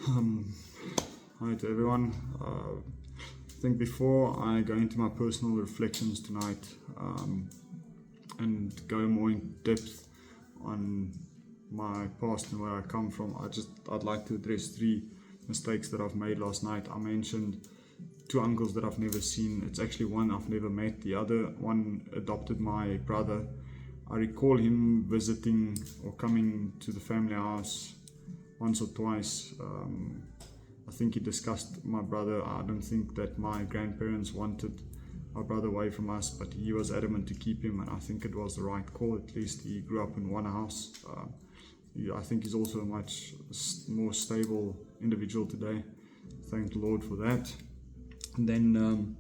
Um, Hi to everyone. I think before I go into my personal reflections tonight and go more in depth on my past and where I come from, I'd like to address three mistakes that I've made last night. I mentioned two uncles that I've never seen. It's actually one I've never met. The other one adopted my brother. I recall him visiting or coming to the family house once or twice. I think he discussed my brother. I don't think that my grandparents wanted my brother away from us, but he was adamant to keep him, and I think it was the right call. At least he grew up in one house. I think he's also a much more stable individual today. Thank the Lord for that. And then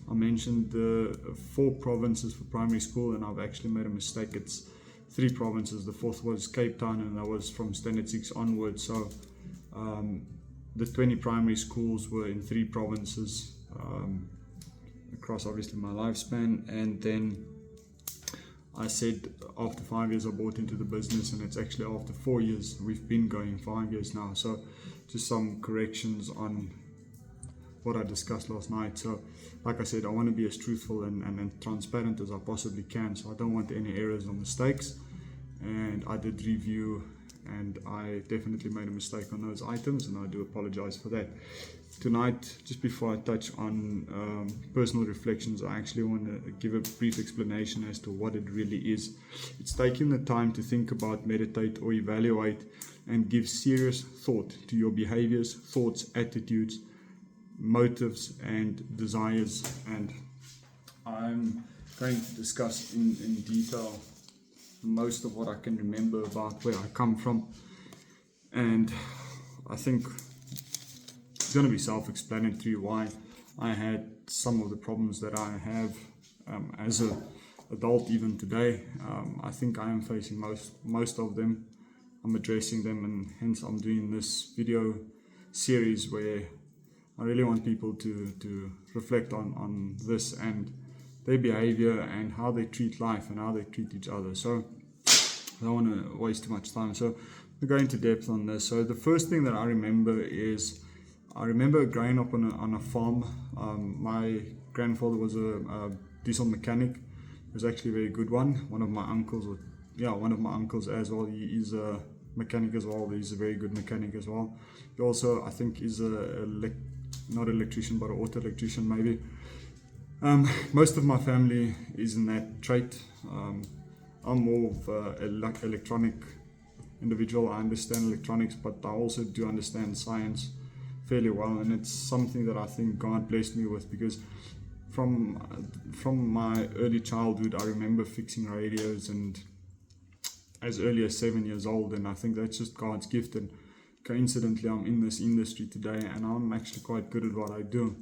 I mentioned the 4 provinces for primary school, and I've actually made a mistake. It's 3 provinces. The fourth was Cape Town, and that was from standard 6 onwards. So the 20 primary schools were in 3 provinces across obviously my lifespan. And then I said after 5 years I bought into the business, and it's actually after 4 years. We've been going 5 years now. So just some corrections on what I discussed last night. So like I said, I want to be as truthful and transparent as I possibly can, so I don't want any errors or mistakes. And I did review, and I definitely made a mistake on those items, and I do apologize for that. Tonight, just before I touch on personal reflections, I actually want to give a brief explanation as to what it really is. It's taking the time to think about, meditate, or evaluate and give serious thought to your behaviors, thoughts, attitudes, motives and desires. And I'm going to discuss in detail most of what I can remember about where I come from, and I think it's going to be self-explanatory why I had some of the problems that I have as an adult even today. I think I am facing most of them. I'm addressing them, and hence I'm doing this video series where I really want people to reflect on this and their behavior and how they treat life and how they treat each other. So I don't want to waste too much time. So we'll go into depth on this. So the first thing that I remember is I remember growing up on a farm. My grandfather was a diesel mechanic. He was actually a very good one. One of my uncles as well. He is a mechanic as well. He's a very good mechanic as well. He also, I think, is not an electrician, but an auto electrician maybe. Most of my family is in that trait. I'm more of an electronic individual. I understand electronics, but I also do understand science fairly well, and it's something that I think God blessed me with, because from my early childhood I remember fixing radios, and as early as 7 years old, and I think that's just God's gift. And coincidentally, I'm in this industry today, and I'm actually quite good at what I do,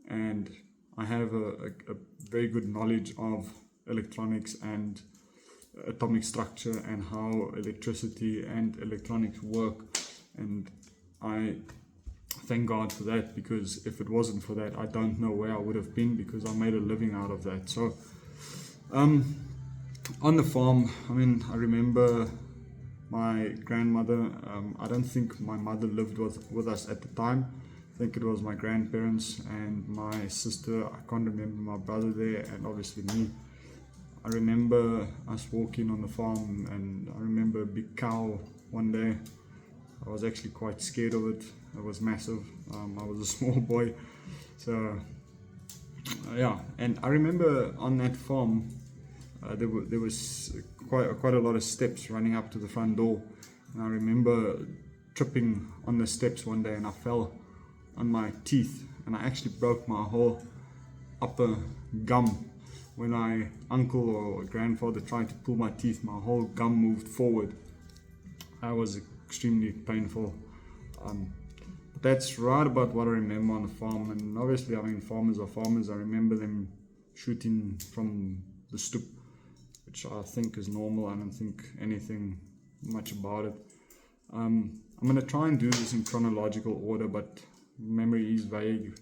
and I have a very good knowledge of electronics and atomic structure and how electricity and electronics work, and I thank God for that, because if it wasn't for that, I don't know where I would have been, because I made a living out of that. So on the farm, I remember my grandmother. I don't think my mother lived with us at the time. I think it was my grandparents and my sister. I can't remember my brother there, and obviously me. I remember us walking on the farm, and I remember a big cow one day. I was actually quite scared of it. It was massive. I was a small boy. So yeah, and I remember on that farm there was quite a lot of steps running up to the front door, and I remember tripping on the steps one day, and I fell on my teeth, and I actually broke my whole upper gum. When my uncle or grandfather tried to pull my teeth, my whole gum moved forward. That was extremely painful. That's right about what I remember on the farm. And obviously, farmers are farmers. I remember them shooting from the stoop, which I think is normal. I don't think anything much about it. I'm going to try and do this in chronological order, but memory is vague.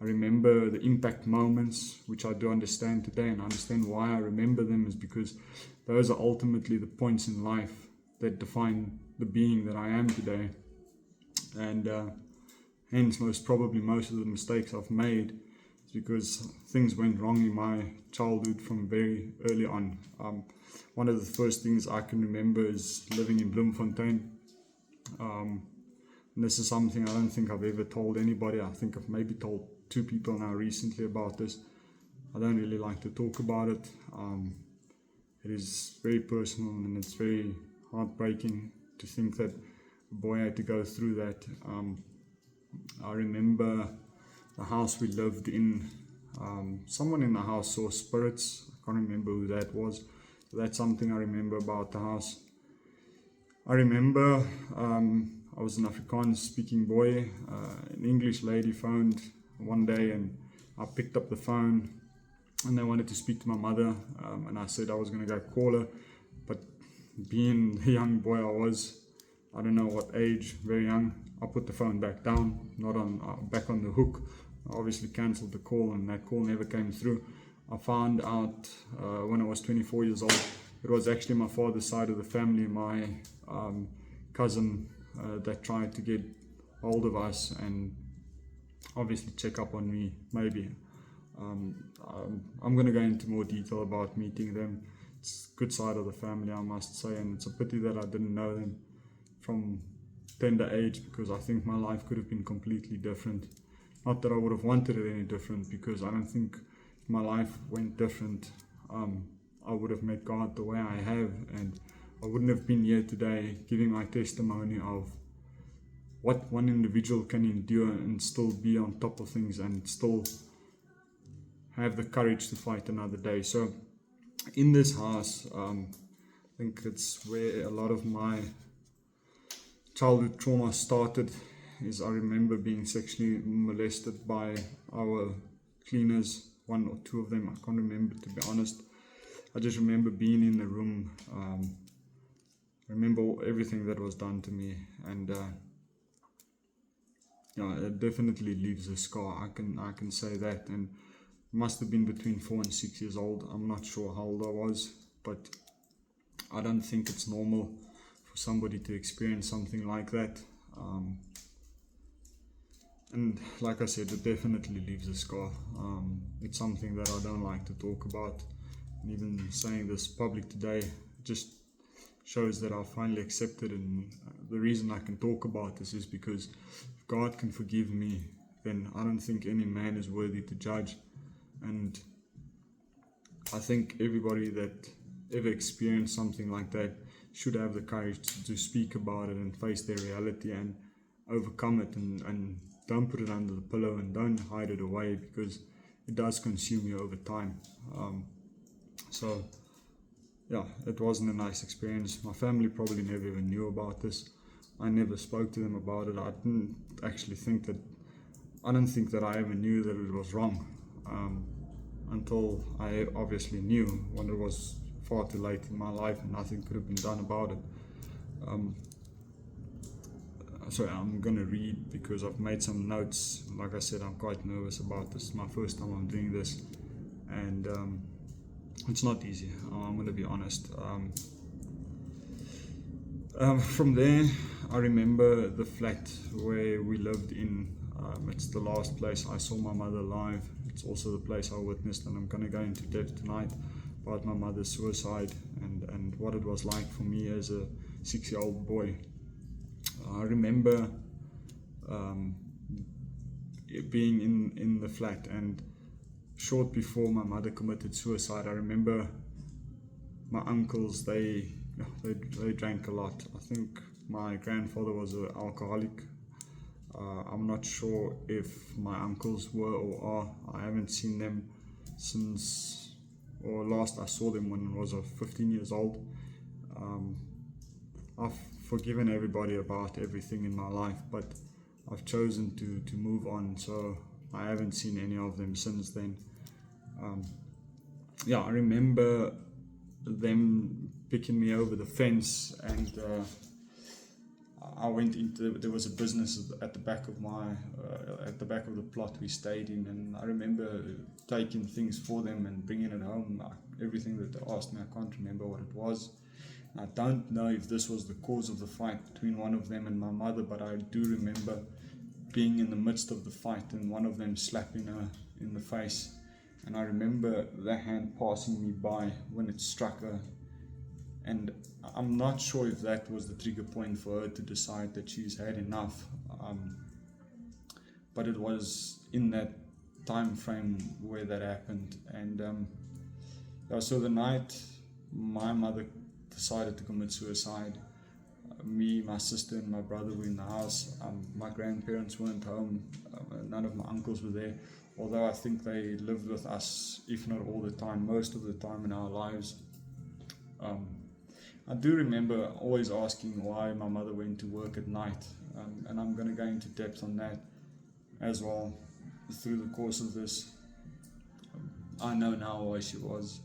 I remember the impact moments, which I do understand today, and I understand why I remember them is because those are ultimately the points in life that define the being that I am today. and hence most probably most of the mistakes I've made is because things went wrong in my childhood from very early on. One of the first things I can remember is living in Bloemfontein. And this is something I don't think I've ever told anybody. I think I've maybe told 2 people now recently about this. I don't really like to talk about it. It is very personal, and it's very heartbreaking to think that a boy had to go through that. I remember the house we lived in. Someone in the house saw spirits. I can't remember who that was. So that's something I remember about the house. I remember I was an Afrikaans speaking boy. An English lady phoned one day, and I picked up the phone, and they wanted to speak to my mother, and I said I was going to go call her, but being the young boy I was, I don't know what age, very young, I put the phone back down, not on back on the hook. I obviously cancelled the call, and that call never came through. I found out when I was 24 years old, it was actually my father's side of the family, my cousin that tried to get hold of us and obviously check up on me, maybe. I'm going to go into more detail about meeting them. It's a good side of the family, I must say, and it's a pity that I didn't know them from tender age, because I think my life could have been completely different. Not that I would have wanted it any different, because I don't think if my life went different, I would have met God the way I have, and I wouldn't have been here today giving my testimony of what one individual can endure and still be on top of things and still have the courage to fight another day. So in this house, I think it's where a lot of my childhood trauma started. Is I remember being sexually molested by our cleaners, 1 or 2 of them, I can't remember, to be honest. I just remember being in the room. I remember everything that was done to me, and it definitely leaves a scar. I can say that, and must have been between 4 and 6 years old. I'm not sure how old I was, but I don't think it's normal for somebody to experience something like that. And like I said, it definitely leaves a scar. It's something that I don't like to talk about. And even saying this public today just shows that I finally accepted, and the reason I can talk about this is because if God can forgive me, then I don't think any man is worthy to judge. And I think everybody that ever experienced something like that should have the courage to speak about it and face their reality and overcome it, and don't put it under the pillow and don't hide it away, because it does consume you over time. So it wasn't a nice experience. My family probably never even knew about this. I never spoke to them about it. I don't think that I ever knew that it was wrong, until I obviously knew, when it was far too late in my life and nothing could have been done about it. So I'm going to read, because I've made some notes. Like I said, I'm quite nervous about this. It's my first time I'm doing this, and it's not easy, I'm going to be honest. From there, I remember the flat where we lived in. It's the last place I saw my mother live. It's also the place I witnessed, and I'm going to go into depth tonight about my mother's suicide and what it was like for me as a 6-year-old boy. I remember being in the flat, and short before my mother committed suicide, I remember my uncles, they drank a lot. I think my grandfather was an alcoholic. I'm not sure if my uncles were or are. I haven't seen them since, or last I saw them when I was 15 years old. I've forgiven everybody about everything in my life, but I've chosen to move on, so I haven't seen any of them since then. I remember them picking me over the fence, and I went into, there was a business at the back of the plot we stayed in, and I remember taking things for them and bringing it home. Everything that they asked me, I can't remember what it was. I don't know if this was the cause of the fight between one of them and my mother, but I do remember being in the midst of the fight and one of them slapping her in the face. And I remember the hand passing me by when it struck her. And I'm not sure if that was the trigger point for her to decide that she's had enough. But it was in that time frame where that happened. And so the night my mother decided to commit suicide, me, my sister and my brother were in the house. My grandparents weren't home. None of my uncles were there, although I think they lived with us, if not all the time, most of the time in our lives. I do remember always asking why my mother went to work at night, and I'm going to go into depth on that as well through the course of this. I know now why she was.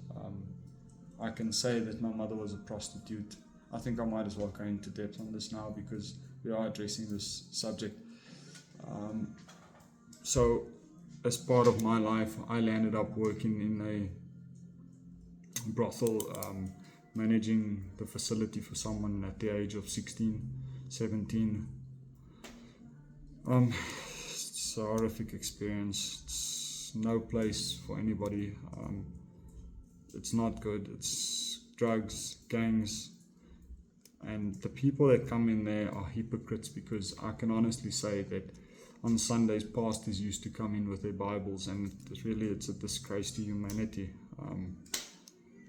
I can say that my mother was a prostitute. I think I might as well go into depth on this now because we are addressing this subject. So as part of my life, I landed up working in a brothel, managing the facility for someone at the age of 16, 17. It's a horrific experience. It's no place for anybody. It's not good. It's drugs, gangs, and the people that come in there are hypocrites, because I can honestly say that on Sundays pastors used to come in with their Bibles, and it's a disgrace to humanity.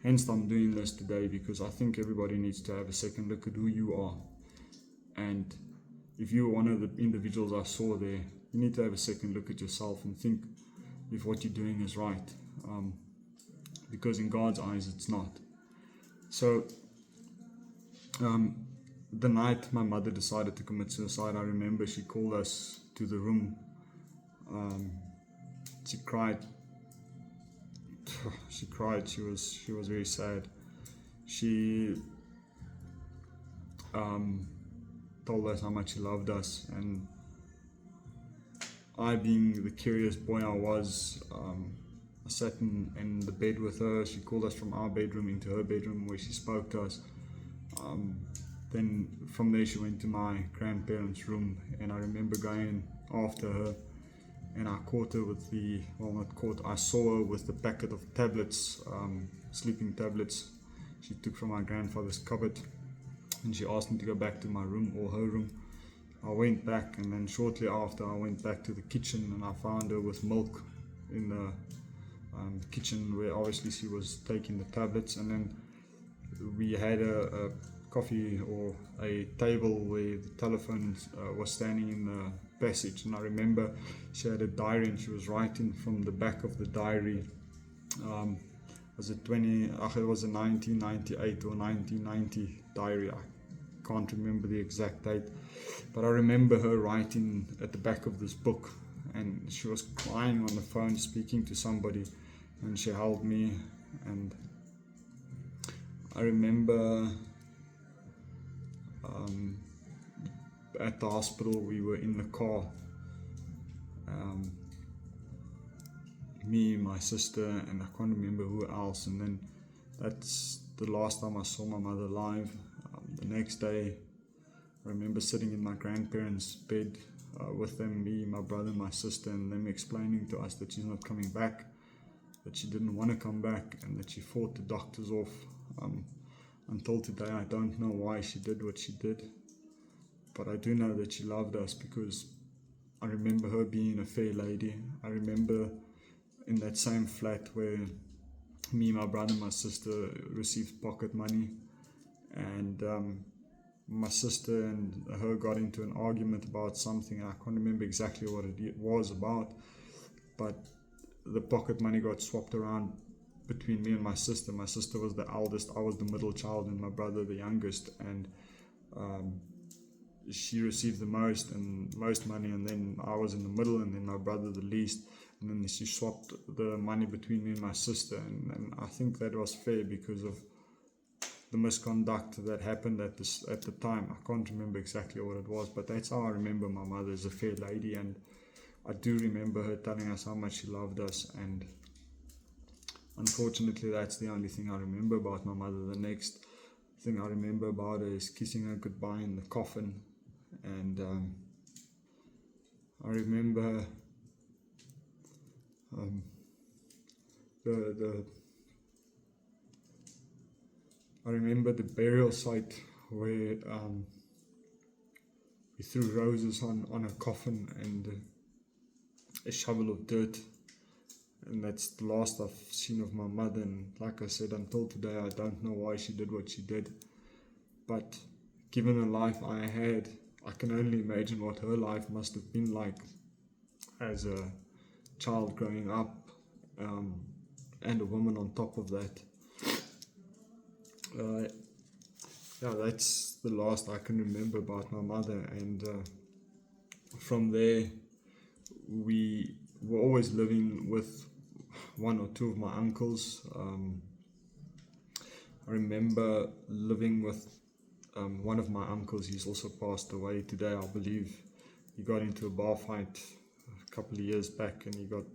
Hence I'm doing this today, because I think everybody needs to have a second look at who you are. And if you're one of the individuals I saw there, you need to have a second look at yourself and think if what you're doing is right. Because in God's eyes it's not. So the night my mother decided to commit suicide, I remember she called us to the room. She cried. She cried. She was very sad. She told us how much she loved us, and I, being the curious boy I was, I sat in the bed with her. She called us from our bedroom into her bedroom where she spoke to us. Then from there she went to my grandparents' room, and I remember going after her, and I caught her with I saw her with the packet of tablets, sleeping tablets she took from my grandfather's cupboard, and she asked me to go back to my room or her room. I went back, and then shortly after I went back to the kitchen, and I found her with milk in the kitchen where obviously she was taking the tablets. And then we had a coffee or a table where the telephone was standing in the passage, and I remember she had a diary and she was writing from the back of the diary. It was a 1998 or 1990 diary. I can't remember the exact date, but I remember her writing at the back of this book, and she was crying on the phone speaking to somebody, and she held me. And I remember at the hospital we were in the car, me, my sister, and I can't remember who else, and then that's the last time I saw my mother live. The next day I remember sitting in my grandparents' bed with them, me, my brother, and my sister, and them explaining to us that she's not coming back, that she didn't want to come back, and that she fought the doctors off. Until today I don't know why she did what she did, but I do know that she loved us, because I remember her being a fair lady. I remember in that same flat where me, my brother, and my sister received pocket money, and my sister and her got into an argument about something. I can't remember exactly what it was about, but the pocket money got swapped around between me and my sister. My sister was the eldest, I was the middle child, and my brother the youngest, and she received the most money, and then I was in the middle, and then my brother the least, and then she swapped the money between me and my sister, and I think that was fair because of the misconduct that happened at the time. I can't remember exactly what it was, but that's how I remember my mother as a fair lady, and I do remember her telling us how much she loved us. And unfortunately that's the only thing I remember about my mother. The next thing I remember about her is kissing her goodbye in the coffin. And I remember the burial site where we threw roses on a coffin and a shovel of dirt, and that's the last I've seen of my mother. And like I said, until today I don't know why she did what she did, but given the life I had, I can only imagine what her life must have been like as a child growing up, and a woman on top of that. Yeah, that's the last I can remember about my mother. And from there, we were always living with one or two of my uncles. I remember living with one of my uncles. He's also passed away today, I believe. He got into a bar fight a couple of years back and he got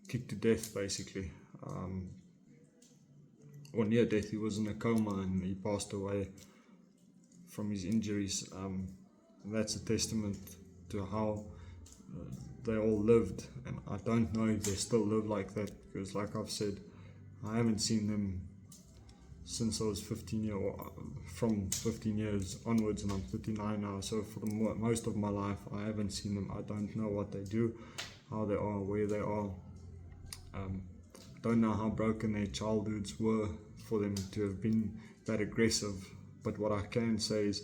kicked to death, basically. Or near death. He was in a coma and he passed away from his injuries. And that's a testament to how they all lived, and I don't know if they still live like that, because like I've said, I haven't seen them since I was 15 from 15 years onwards, and I'm 39 now. So for the most of my life I haven't seen them. I don't know what they do, how they are, where they are. Don't know how broken their childhoods were for them to have been that aggressive. But what I can say is,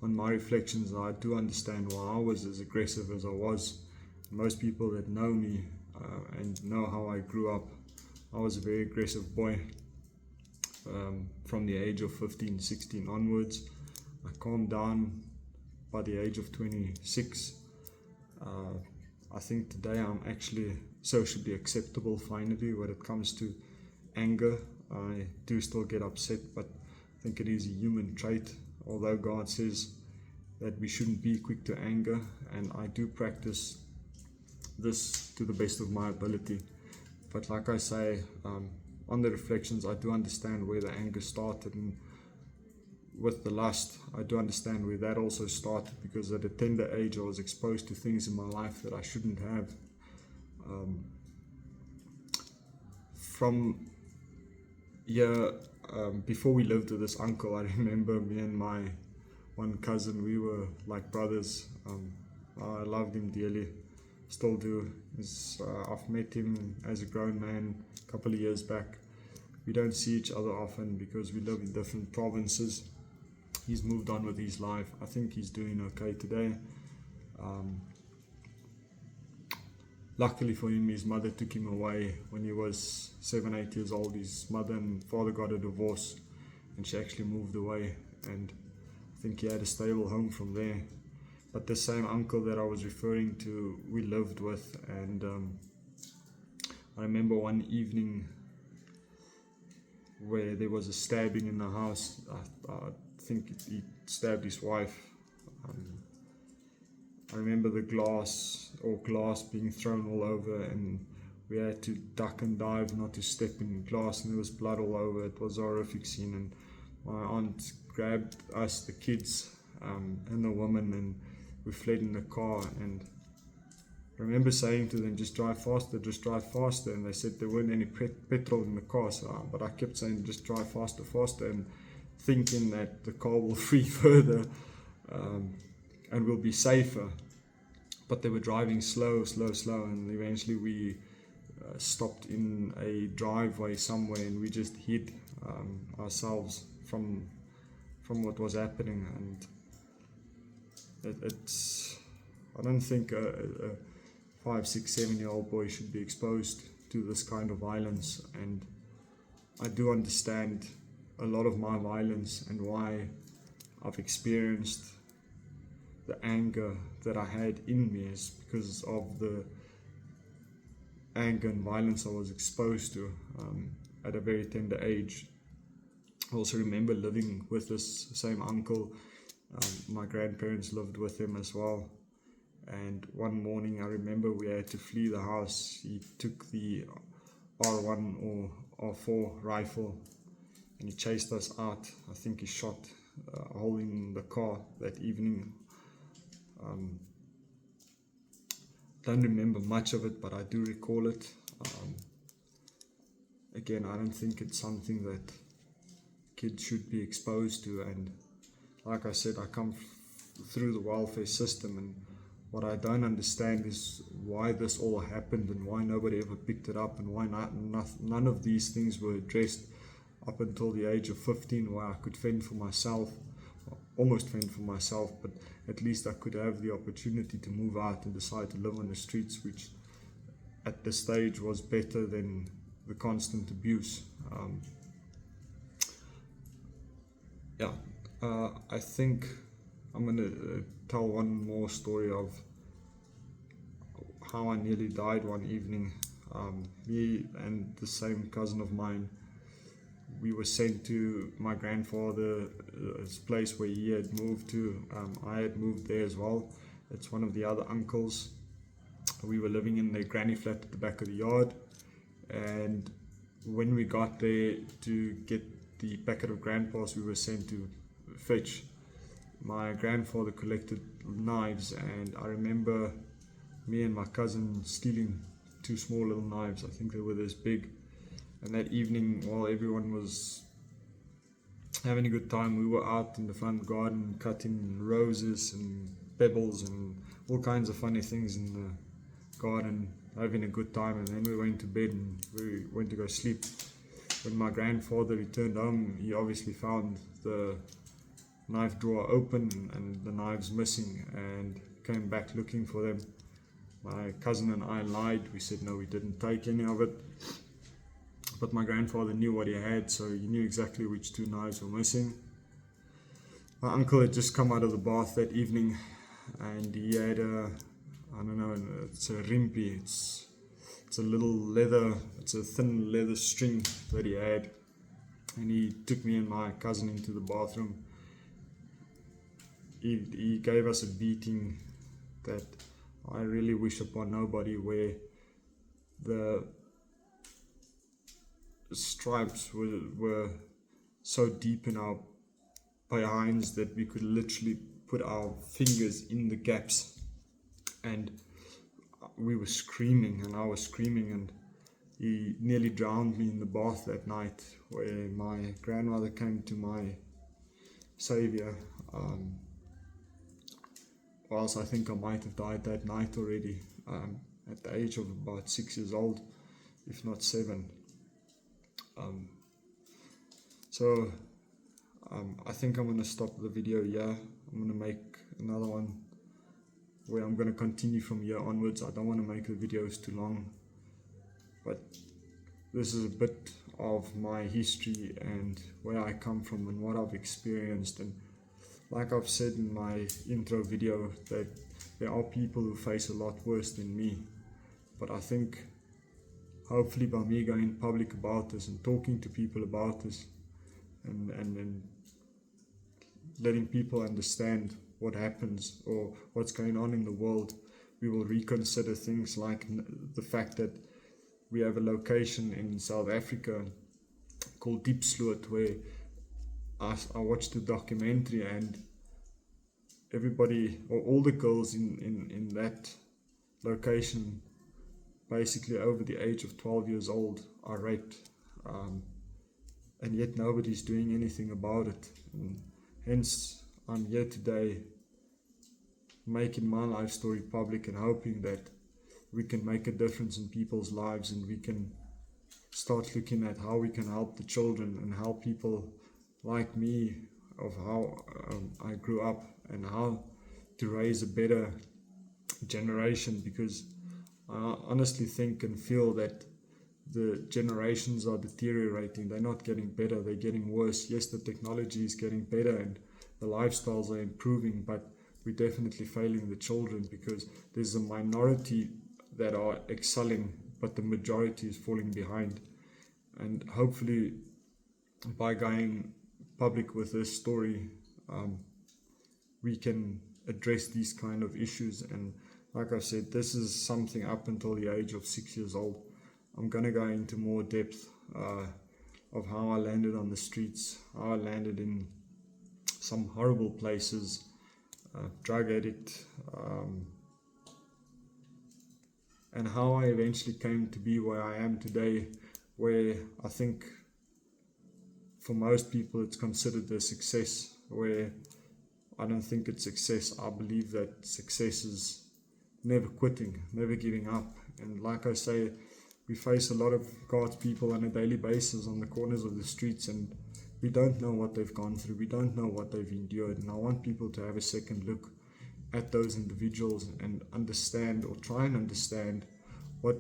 on my reflections, I do understand why I was as aggressive as I was. Most people that know me and know how I grew up, I was a very aggressive boy. From the age of 15, 16 onwards, I calmed down by the age of 26. I think today I'm actually socially acceptable finally when it comes to anger. I do still get upset, but I think it is a human trait, although God says that we shouldn't be quick to anger, and I do practice this to the best of my ability. But like I say, on the reflections, I do understand where the anger started, and with the lust, I do understand where that also started, because at a tender age I was exposed to things in my life that I shouldn't have. Before we lived with this uncle, I remember me and my one cousin, we were like brothers. I loved him dearly, still do. I've met him as a grown man a couple of years back. We don't see each other often because we live in different provinces. He's moved on with his life. I think he's doing okay today. Luckily for him, his mother took him away when he was 7-8 years old. His mother and father got a divorce and she actually moved away, and I think he had a stable home from there. But the same uncle that I was referring to, we lived with, and I remember one evening where there was a stabbing in the house. I think he stabbed his wife. I remember the glass being thrown all over, and we had to duck and dive not to step in glass, and there was blood all over. It was a horrific scene, and my aunt grabbed us, the kids, and the woman, and we fled in the car. And I remember saying to them, just drive faster, and they said there weren't any petrol in the car, but I kept saying just drive faster, and thinking that the car will free further and we'll be safer. But they were driving slow, and eventually we stopped in a driveway somewhere, and we just hid ourselves from what was happening. And it's I don't think a 5, 6, 7-year-old boy should be exposed to this kind of violence. And I do understand a lot of my violence and why I've experienced the anger that I had in me is because of the anger and violence I was exposed to at a very tender age. I also remember living with this same uncle. My grandparents lived with him as well. And one morning I remember we had to flee the house. He took the R1 or R4 rifle and he chased us out. I think he shot a hole in the car that evening. Don't remember much of it, but I do recall it. Again, I don't think it's something that kids should be exposed to, and like I said, I come through the welfare system, and what I don't understand is why this all happened and why nobody ever picked it up, and why none of these things were addressed up until the age of 15, where I could fend for myself, almost fend for myself, but at least I could have the opportunity to move out and decide to live on the streets, which at this stage was better than the constant abuse. I think I'm going to tell one more story of how I nearly died one evening. Me and the same cousin of mine, we were sent to my grandfather's place where he had moved to. I had moved there as well. It's one of the other uncles. We were living in their granny flat at the back of the yard, and when we got there to get the packet of grandpas we were sent to fetch, my grandfather collected knives, and I remember me and my cousin stealing 2 small little knives. I think they were this big. And that evening, while everyone was having a good time, we were out in the front garden cutting roses and pebbles and all kinds of funny things in the garden, having a good time. And then we went to bed and we went to go sleep. When my grandfather returned home, he obviously found the knife drawer open and the knives missing, and came back looking for them. My cousin and I lied. We said no, we didn't take any of it. But my grandfather knew what he had, so he knew exactly which 2 knives were missing. My uncle had just come out of the bath that evening, and he had it's a rimpi. It's a little leather, it's a thin leather string that he had. And he took me and my cousin into the bathroom. He gave us a beating that I really wish upon nobody, where the stripes were so deep in our behinds that we could literally put our fingers in the gaps, and we were screaming, and I was screaming, and he nearly drowned me in the bath that night, where my grandmother came to my savior. Whilst I think I might have died that night already, at the age of about 6 years old, if not 7. I think I'm going to stop the video here. I'm going to make another one where I'm going to continue from here onwards. I don't want to make the videos too long, but this is a bit of my history and where I come from and what I've experienced. And like I've said in my intro video, that there are people who face a lot worse than me, but I think hopefully by me going public about this and talking to people about this and letting people understand what happens or what's going on in the world, we will reconsider things like the fact that we have a location in South Africa called Diepsloot, where I watched the documentary, and everybody, or all the girls in that location, basically over the age of 12 years old, are raped, and yet nobody's doing anything about it. And hence I'm here today making my life story public and hoping that we can make a difference in people's lives, and we can start looking at how we can help the children and help people like me, of how I grew up, and how to raise a better generation, because I honestly think and feel that the generations are deteriorating. They're not getting better, they're getting worse. Yes, the technology is getting better and the lifestyles are improving, but we're definitely failing the children, because there's a minority that are excelling, but the majority is falling behind. And hopefully by going public with this story, we can address these kind of issues. And like I said, this is something up until the age of 6 years old. I'm going to go into more depth of how I landed on the streets, how I landed in some horrible places, drug addict, and how I eventually came to be where I am today, where I think for most people it's considered a success, where I don't think it's success. I believe that success is never quitting, never giving up. And like I say, we face a lot of God's people on a daily basis on the corners of the streets, and we don't know what they've gone through, we don't know what they've endured. And I want people to have a second look at those individuals and understand, or try and understand, what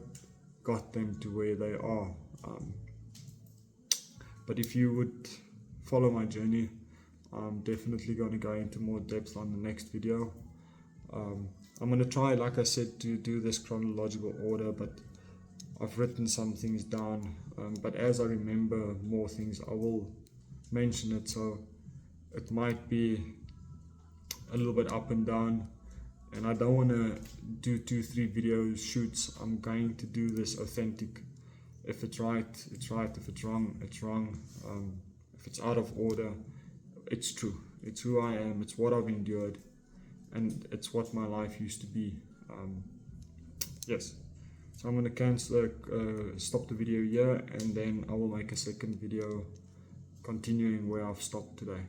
got them to where they are. But if you would follow my journey, I'm definitely going to go into more depth on the next video. I'm going to try, like I said, to do this chronological order, but I've written some things down, but as I remember more things, I will mention it. So it might be a little bit up and down, and I don't want to do 2-3 video shoots. I'm going to do this authentic. If it's right, it's right. If it's wrong, it's wrong. If it's out of order, it's true. It's who I am, it's what I've endured, and it's what my life used to be. Yes. So I'm going to stop the video here, and then I will make a second video continuing where I've stopped today.